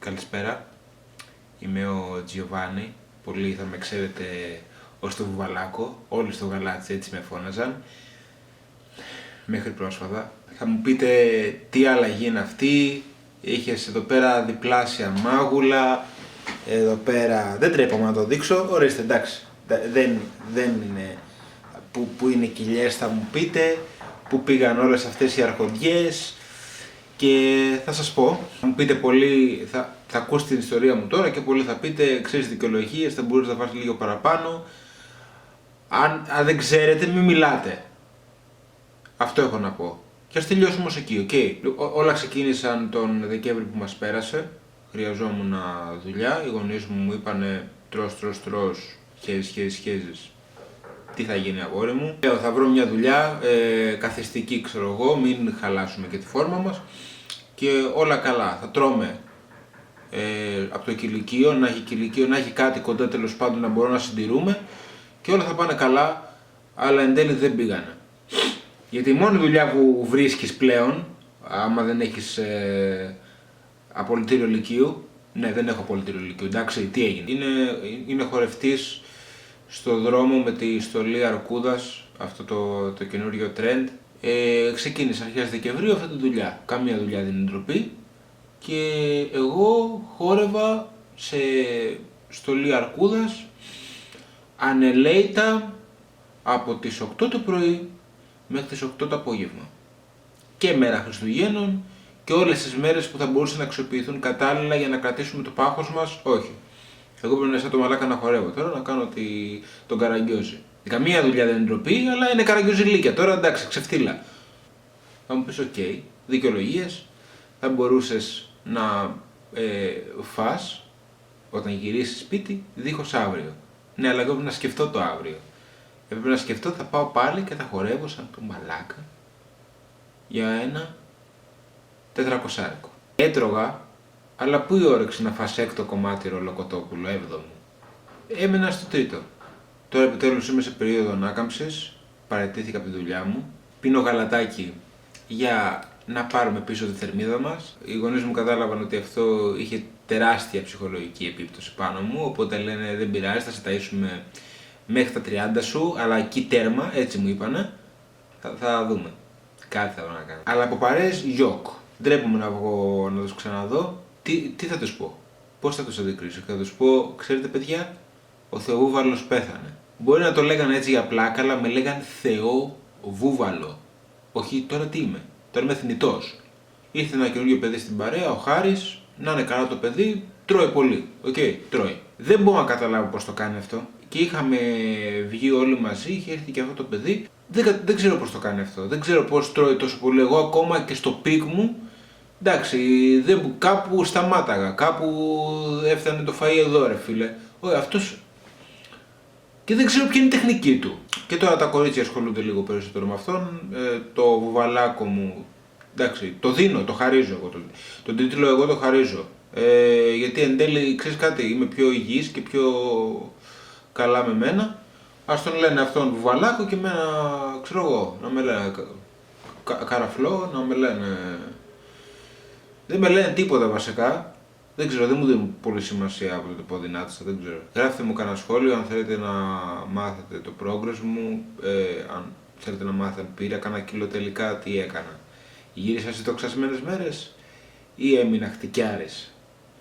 Καλησπέρα, είμαι ο Τζιοβάνι, πολλοί θα με ξέρετε ως το Βουβαλάκο, όλοι στο Γαλάτσι έτσι με φώναζαν, μέχρι πρόσφατα. Θα μου πείτε τι αλλαγή είναι αυτή, είχες εδώ πέρα διπλάσια μάγουλα, εδώ πέρα δεν τρέπομαι να το δείξω, ορίστε εντάξει, δεν είναι, που είναι οι κοιλιές θα μου πείτε, που πήγαν όλες αυτές οι αρχοντιές. Και θα σας πω, θα μου πείτε πολύ, θα ακούσετε την ιστορία μου τώρα και πολλοί θα πείτε, ξέρεις δικαιολογίες, θα μπορείς να βάζεις λίγο παραπάνω. Αν δεν ξέρετε, μην μιλάτε. Αυτό έχω να πω. Και ας τελειώσουμε ως εκεί, Όλα ξεκίνησαν τον Δεκέμβρη που μας πέρασε. Χρειαζόμουν δουλειά, οι γονείς μου είπανε τρως, χέζεις. Τι θα γίνει αγόρι μου. Λέω θα βρω μια δουλειά, καθιστική ξέρω εγώ, μην χαλάσουμε και τη φόρμα μας. Και όλα καλά, θα τρώμε από το κηλικείο, να έχει κάτι κοντά τέλος πάντων να μπορούμε να συντηρούμε και όλα θα πάνε καλά, αλλά εν τέλει δεν πήγανε. Γιατί η μόνη δουλειά που βρίσκεις πλέον, άμα δεν έχεις απολυτήριο λυκείου, ναι δεν έχω απολυτήριο λυκείου, εντάξει τι έγινε, είναι χορευτής στο δρόμο με τη στολή αρκούδας, αυτό το καινούριο trend. Ξεκίνησε αρχές Δεκεμβρίου αυτή τη δουλειά. Καμία δουλειά δεν είναι ντροπή. Και εγώ χόρευα σε στολή αρκούδας ανελαίητα από τις 8 το πρωί μέχρι τις 8 το απόγευμα. Και μέρα Χριστουγέννων και όλες τις μέρες που θα μπορούσαν να αξιοποιηθούν κατάλληλα για να κρατήσουμε το πάχος μας, όχι. Εγώ πρέπει να σαν το μαλάκα να χορεύω τώρα, να κάνω τον καραγκιόζη. Καμία δουλειά δεν είναι ντροπή, αλλά είναι καραγκιόζηλίκια. Τώρα εντάξει, ξεφτύλα. Θα μου πεις, δικαιολογίες, θα μπορούσες να φας όταν γυρίσεις σπίτι δίχως αύριο. Ναι, αλλά εγώ πρέπει να σκεφτώ το αύριο. Έπρεπε να σκεφτώ, θα πάω πάλι και θα χορεύω σαν το μαλάκα για ένα 400. Έτρωγα, αλλά πού η όρεξη να φας έκτο κομμάτι ρολοκοτόπουλο, έβδομο. Έμενα στο τρίτο. Τώρα επιτέλους είμαι σε περίοδο ανάκαμψης, παραιτήθηκα από τη δουλειά μου, πίνω γαλατάκι για να πάρουμε πίσω τη θερμίδα μας. Οι γονείς μου κατάλαβαν ότι αυτό είχε τεράστια ψυχολογική επίπτωση πάνω μου, οπότε λένε δεν πειράζει, θα σε ταΐσουμε μέχρι τα 30 σου, αλλά εκεί τέρμα, έτσι μου είπανε, θα δούμε. Κάτι θα δω να κάνω. Αλλά από παρέες, γιοκ. Ντρέπομαι να βγω να τους ξαναδώ. Τι θα τους πω, πώς θα τους αντικρίσω και θα τους πω, ξέρετε παιδιά, ο Θεοβούβαλος πέθανε. Μπορεί να το λέγανε έτσι για πλάκα, αλλά με λέγανε Θεοβούβαλο. Όχι, τώρα τι είμαι, τώρα είμαι θνητός. Ήρθε ένα καινούργιο παιδί στην παρέα, ο Χάρης, να είναι καλά το παιδί, τρώει πολύ. Τρώει. Δεν μπορώ να καταλάβω πώς το κάνει αυτό. Και είχαμε βγει όλοι μαζί, είχε έρθει και αυτό το παιδί. Δεν ξέρω πώς το κάνει αυτό. Δεν ξέρω πώς τρώει τόσο πολύ. Εγώ ακόμα και στο πικ μου, εντάξει, κάπου σταμάταγα, κάπου έφτανε το φαΐ εδώ ρε φίλε. Αυτός. Και δεν ξέρω ποια είναι η τεχνική του. Και τώρα τα κορίτσια ασχολούνται λίγο περισσότερο με αυτόν. Το βουβαλάκο μου, εντάξει, το δίνω, το χαρίζω εγώ. Τον τίτλο εγώ το χαρίζω. Γιατί εν τέλει, ξέρεις κάτι, είμαι πιο υγιής και πιο καλά με μένα. Ας τον λένε αυτόν βουβαλάκο και εμένα, ξέρω εγώ, να με λένε καραφλό, να με λένε. Δεν με λένε τίποτα βασικά. Δεν ξέρω, δεν μου δίνουν πολύ σημασία από το ποδινάτιστα, δεν ξέρω. Γράφτε μου κανένα σχόλιο αν θέλετε να μάθετε το progress μου, αν θέλετε να μάθετε αν πήρα κανένα κιλό τελικά, τι έκανα. Γύρισα σε τοξασμένες μέρες ή έμεινα χτυκιάρης.